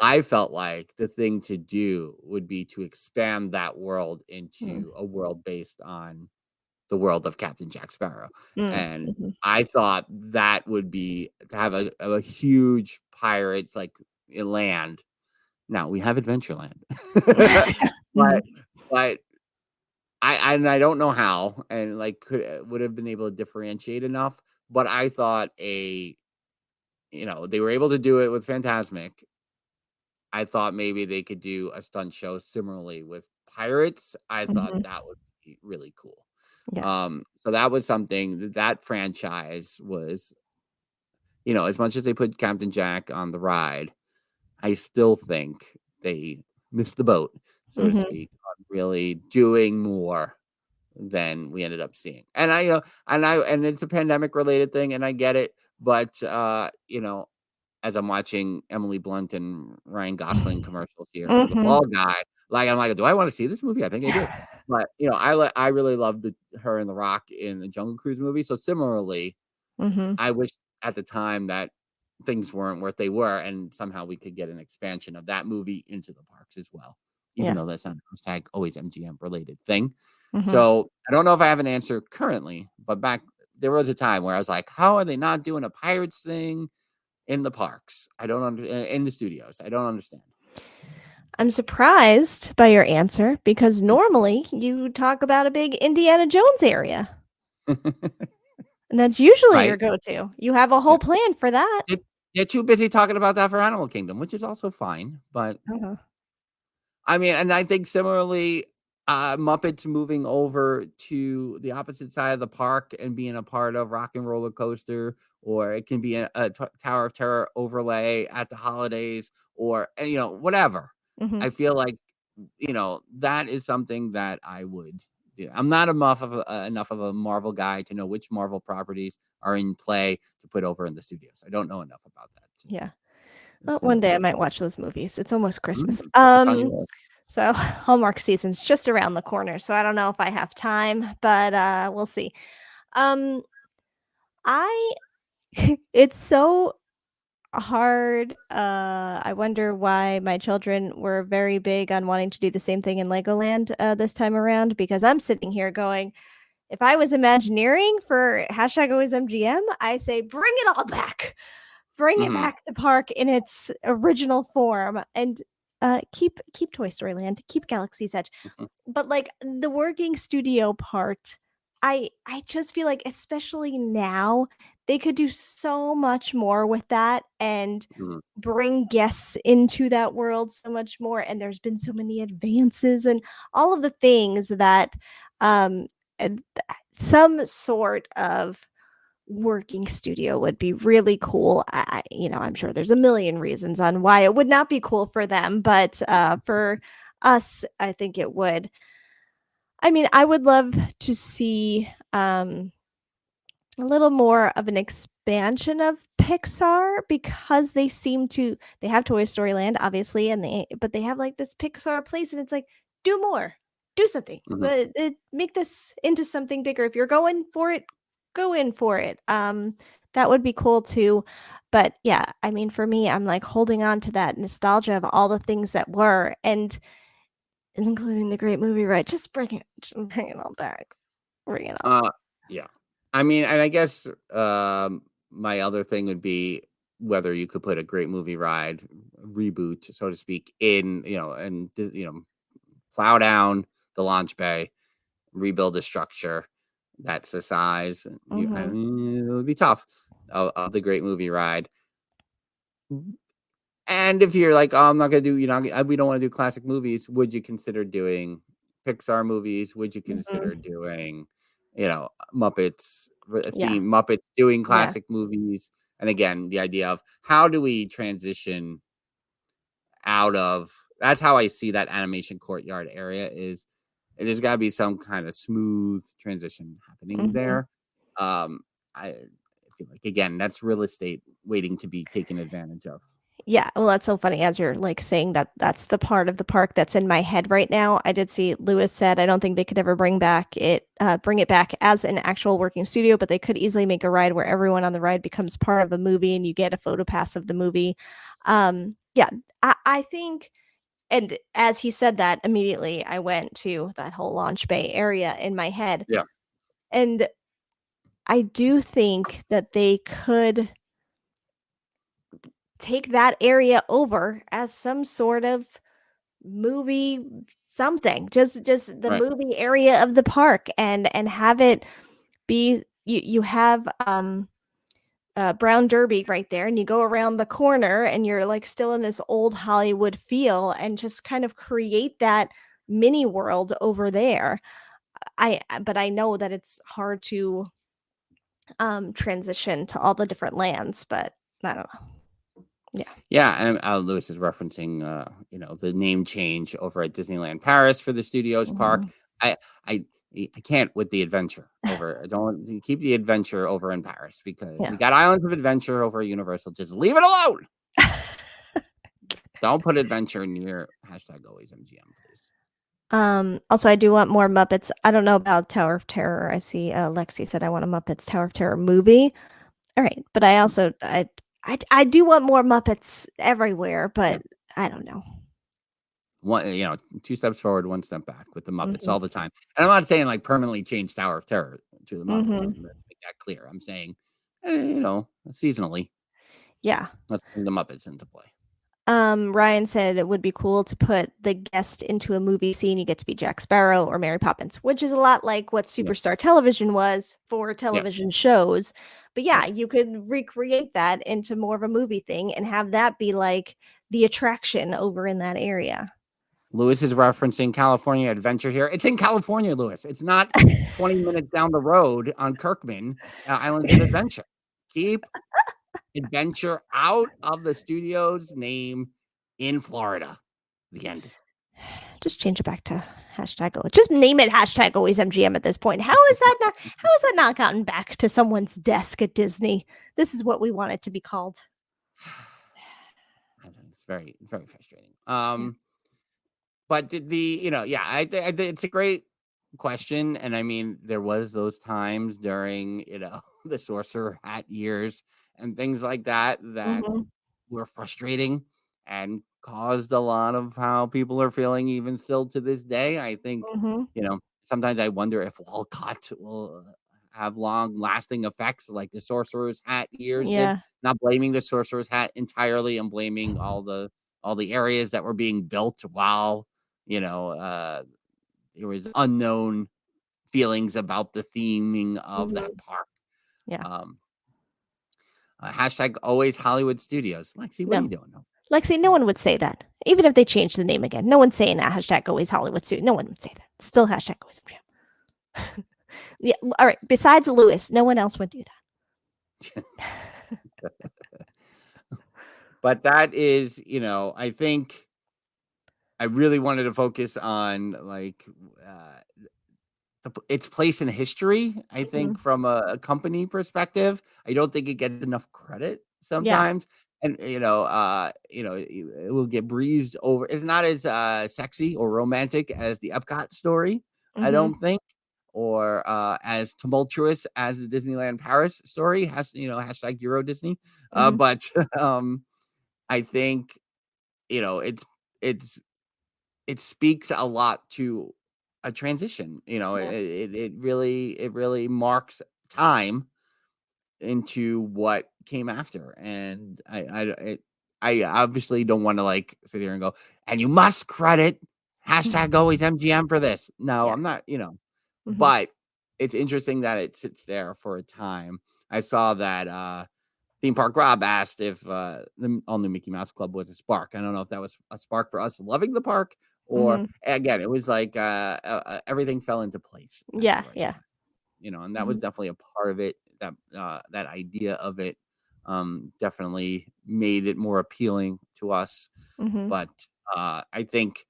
I felt like the thing to do would be to expand that world into a world based on the world of Captain Jack Sparrow. And I thought that would be to have a huge pirates like land. Now we have Adventureland, but I don't know how, and like would have been able to differentiate enough. But I thought they were able to do it with Fantasmic. I thought maybe they could do a stunt show similarly with Pirates. I thought that would be really cool. Yeah. So that was something that franchise was, as much as they put Captain Jack on the ride, I still think they missed the boat, so to speak, on really doing more than we ended up seeing. And and it's a pandemic related thing, and I get it, but as I'm watching Emily Blunt and Ryan Gosling commercials here for the Fall Guy, I'm like, do I want to see this movie? I think I do. But I really loved her and The Rock in the Jungle Cruise movie. So similarly, I wish at the time that things weren't what they were, and somehow we could get an expansion of that movie into the parks as well, even though that's not a #AlwaysMGM related thing. So I don't know if I have an answer currently, but there was a time where I was like, how are they not doing a Pirates thing in the parks? I don't understand. In the studios, I don't understand. I'm surprised by your answer because normally you talk about a big Indiana Jones area. And that's usually your go-to. You have a whole plan for that. They're too busy talking about that for Animal Kingdom, which is also fine. But I mean, and I think similarly, Muppets moving over to the opposite side of the park and being a part of Rock and Roller Coaster, or it can be a Tower of Terror overlay at the holidays, or whatever. I feel like that is something that I would do. I'm not enough of a Marvel guy to know which Marvel properties are in play to put over in the studios. I don't know enough about that. So. Yeah. Well, one day I might watch those movies. It's almost Christmas. So Hallmark season's just around the corner. So I don't know if I have time, but we'll see. It's so hard. I wonder why my children were very big on wanting to do the same thing in Legoland this time around, because I'm sitting here going, if I was Imagineering for #AlwaysMGM, I say bring it all back. Bring it back the park in its original form, and keep Toy Story Land, keep Galaxy's Edge. But like the working studio part, I just feel like, especially now, they could do so much more with that and bring guests into that world so much more. And there's been so many advances and all of the things that some sort of working studio would be really cool. I'm sure there's a million reasons on why it would not be cool for them, but for us, I think it would. I mean, I would love to see a little more of an expansion of Pixar because they have Toy Story Land, obviously, but they have like this Pixar place, and it's like, do more, do something, but make this into something bigger. If you're going for it, go in for it. That would be cool too. But yeah, I mean, for me, I'm like holding on to that nostalgia of all the things that were, and including the great movie, right? Just bring it all back. Bring it all. Yeah. I mean, and I guess my other thing would be whether you could put a great movie ride reboot, so to speak, in, and plow down the launch bay, rebuild the structure that's the size. I mean, it would be tough of the great movie ride. And if you're like, oh, I'm not gonna do, we don't want to do classic movies, would you consider doing Pixar movies? Would you consider doing, Muppets theme Muppets doing classic movies? And again, the idea of how do we transition out of, that's how I see that animation courtyard area is. There's got to be some kind of smooth transition happening there. I feel like, again, that's real estate waiting to be taken advantage of. Yeah, well, that's so funny as you're like saying that. That's the part of the park that's in my head right now. I did see Lewis said I don't think they could ever bring it back as an actual working studio, but they could easily make a ride where everyone on the ride becomes part of a movie and you get a photo pass of the movie. Yeah, I think. And as he said that, immediately I went to that whole launch bay area in my head. Yeah. And I do think that they could take that area over as some sort of movie something. Just the movie area of the park and have it be you have Brown Derby right there, and you go around the corner and you're like still in this old Hollywood feel and just kind of create that mini world over there. But I know that it's hard to transition to all the different lands, but I don't know. Yeah, and Lewis is referencing the name change over at Disneyland Paris for the Studios Park. I can't with the adventure over. I don't keep the adventure over in Paris because you got Islands of Adventure over at Universal. Just leave it alone. Don't put adventure near #AlwaysMGM, please. Also, I do want more Muppets. I don't know about Tower of Terror. I see Lexi said I want a Muppets Tower of Terror movie. All right, but I also I do want more Muppets everywhere, but I don't know. One, 2 steps forward, 1 step back with the Muppets all the time. And I'm not saying like permanently change Tower of Terror to the Muppets. Let's make that clear. I'm saying, seasonally. Yeah. Let's bring the Muppets into play. Ryan said it would be cool to put the guest into a movie scene. You get to be Jack Sparrow or Mary Poppins, which is a lot like what Superstar Television was for television shows. But yeah, you could recreate that into more of a movie thing and have that be like the attraction over in that area. Lewis is referencing California Adventure here. It's in California, Lewis. It's not 20 minutes down the road on Kirkman, Islands of Adventure. Keep adventure out of the studio's name in Florida. The end. Just change it back to #. Just name it #AlwaysMGM at this point. How is that not gotten back to someone's desk at Disney? This is what we want it to be called. It's very, very frustrating. But it's a great question. And I mean, there was those times during, the Sorcerer Hat years and things like that were frustrating and caused a lot of how people are feeling even still to this day. I think, sometimes I wonder if Walcott will have long lasting effects like the Sorcerer's Hat years did. Not blaming the Sorcerer's Hat entirely and blaming all the areas that were being built while there was unknown feelings about the theming of that park. #always Hollywood Studios. Lexi, what are you doing? Lexi, no one would say that. Even if they changed the name again. No one's saying that #always Hollywood Studios. No one would say that. Still #AlwaysMGM. Yeah. All right. Besides Lewis, no one else would do that. But that is, I think I really wanted to focus on like its place in history. I think from a company perspective, I don't think it gets enough credit sometimes. And it will get breezed over. It's not as sexy or romantic as the Epcot story, I don't think, or as tumultuous as the Disneyland Paris story. Hashtag Euro Disney. But I think it speaks a lot to a transition. It really marks time into what came after, and I obviously don't want to like sit here and go, and you must credit hashtag always MGM for this. No, I'm not. But it's interesting that it sits there for a time. I saw that Theme Park Rob asked if the all new Mickey Mouse Club was a spark. I don't know if that was a spark for us loving the park, or again, it was like everything fell into place. Yeah. Time, and that was definitely a part of it. That idea of it definitely made it more appealing to us. But I think,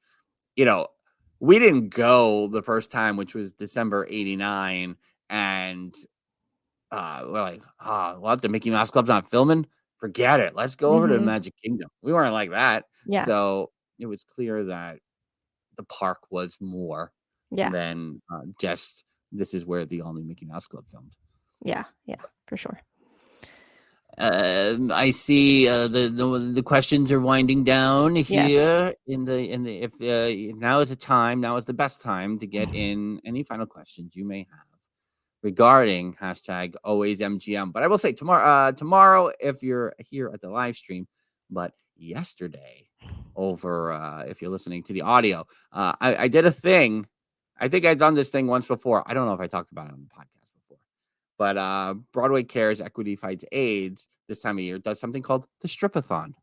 we didn't go the first time, which was December '89, and we're like, what? The Mickey Mouse Club's not filming? Forget it. Let's go over to the Magic Kingdom. We weren't like that. Yeah. So it was clear that the park was more than just this is where the all new Mickey Mouse Club filmed. Yeah, for sure. I see the questions are winding down here in the if now is the best time to get in any final questions you may have regarding hashtag always MGM. But I will say tomorrow if you're here at the live stream, but yesterday over if you're listening to the audio, I did a thing. I think I've done this thing once before. I don't know if I talked about it on the podcast before, but Broadway Cares Equity Fights AIDS this time of year does something called the Stripathon.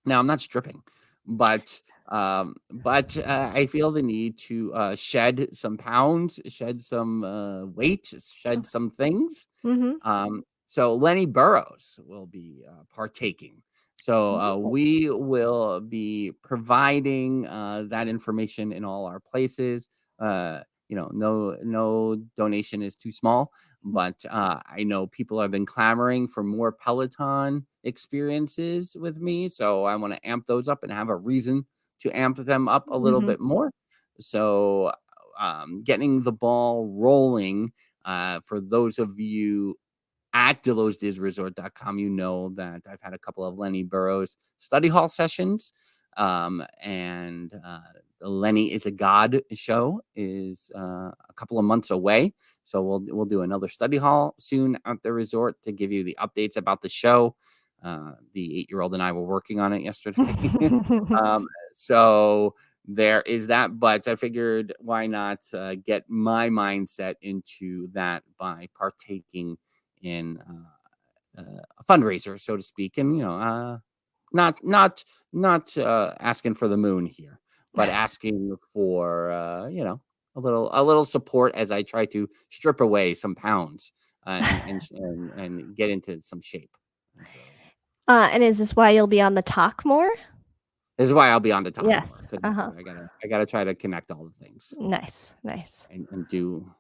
Now I'm not stripping, but I feel the need to shed some pounds, shed some weight, shed some things. So Lenny Burrows will be partaking. So we will be providing that information in all our places. No donation is too small, but I know people have been clamoring for more Peloton experiences with me. So I want to amp those up and have a reason to amp them up a little bit more. So getting the ball rolling for those of you at DillosDizResort.com, you know that I've had a couple of Lenny Burrows study hall sessions. And the Lenny is a God show is a couple of months away. So we'll do another study hall soon at the resort to give you the updates about the show. The 8-year-old and I were working on it yesterday. So there is that, but I figured why not get my mindset into that by partaking in a fundraiser, so to speak. And, not asking for the moon here, but asking for, a little support as I try to strip away some pounds and get into some shape. And is this why you'll be on the talk more? This is why I'll be on the talk Yes. more. I gotta try to connect all the things. Nice. And do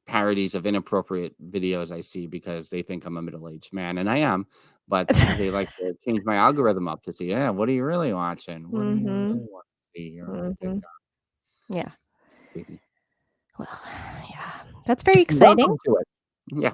parodies of inappropriate videos I see because they think I'm a middle-aged man, and I am, but they like to change my algorithm up to see, what are you really watching? What do you really want to see here on TikTok? Yeah. Maybe. Well, yeah, that's very exciting. Welcome to it.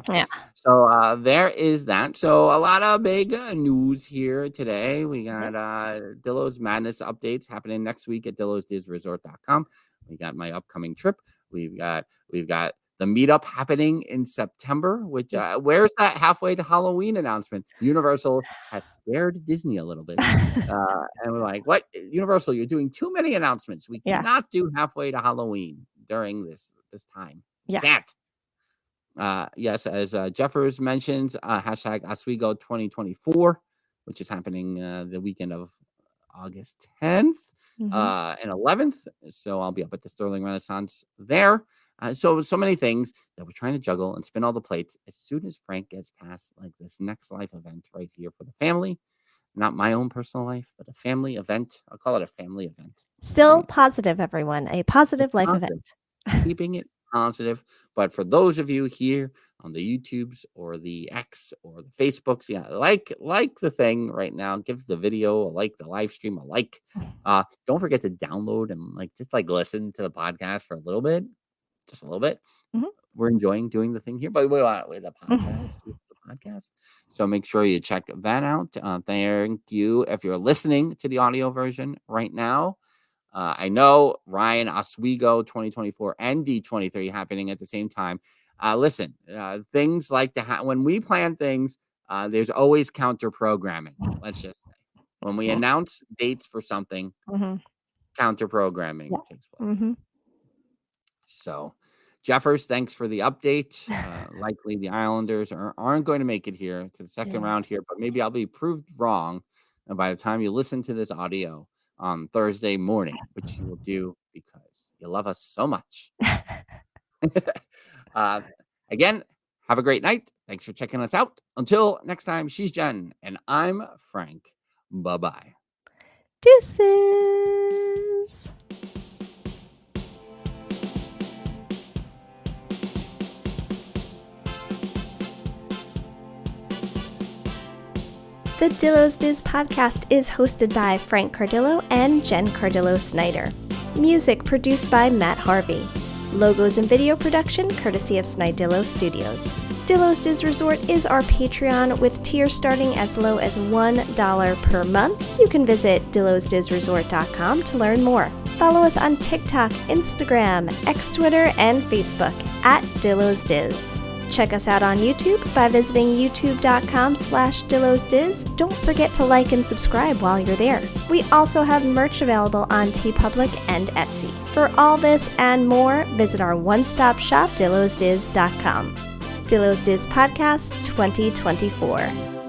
Yeah. So there is that. So a lot of big news here today. We got Dillo's Madness updates happening next week at DillosDizResort.com. We got my upcoming trip. We've got the meetup happening in September, which where's that halfway to Halloween announcement? Universal has scared Disney a little bit. And we're like, what? Universal, you're doing too many announcements. We cannot do halfway to Halloween during this time. Yeah. Can't. Yes, as Jeffers mentions, hashtag Oswego 2024, which is happening the weekend of August 10th and 11th. So I'll be up at the Sterling Renaissance there. So many things that we're trying to juggle and spin all the plates as soon as Frank gets past like this next life event right here for the family. not my own personal life, but a family event. I'll call it a family event. Still Right? positive, everyone. A positive life Positive. event. Keeping it positive. But for those of you here on the YouTubes or the X or the Facebooks, yeah, like the thing right now. Give the video a like, the live stream a like. Don't forget to download and just listen to the podcast for a little bit, just a little bit. Mhm. We're enjoying doing the thing here, but we want the podcast. So make sure you check that out. Thank you if you're listening to the audio version right now. I know Ryan Oswego 2024 and D23 happening at the same time. Listen, things like when we plan things, there's always counter programming. Let's just say when we announce dates for something, counter programming takes place. So, Jeffers, thanks for the update. Likely the Islanders aren't going to make it here to the second round here, but maybe I'll be proved wrong. And by the time you listen to this audio on Thursday morning, which you will do because you love us so much. Again, have a great night. Thanks for checking us out. Until next time, she's Jen and I'm Frank. Bye-bye. Deuces. The Dillo's Diz podcast is hosted by Frank Cardillo and Jen Cardillo-Snyder. Music produced by Matt Harvey. Logos and video production courtesy of Snidillo Studios. Dillo's Diz Resort is our Patreon with tiers starting as low as $1 per month. You can visit dillosdizresort.com to learn more. Follow us on TikTok, Instagram, X Twitter, and Facebook at Dillo's Diz. Check us out on YouTube by visiting youtube.com/DillosDiz. Don't forget to like and subscribe while you're there. We also have merch available on TeePublic and Etsy. For all this and more, visit our one-stop shop, dillosdiz.com. Dillo's Diz Podcast 2024.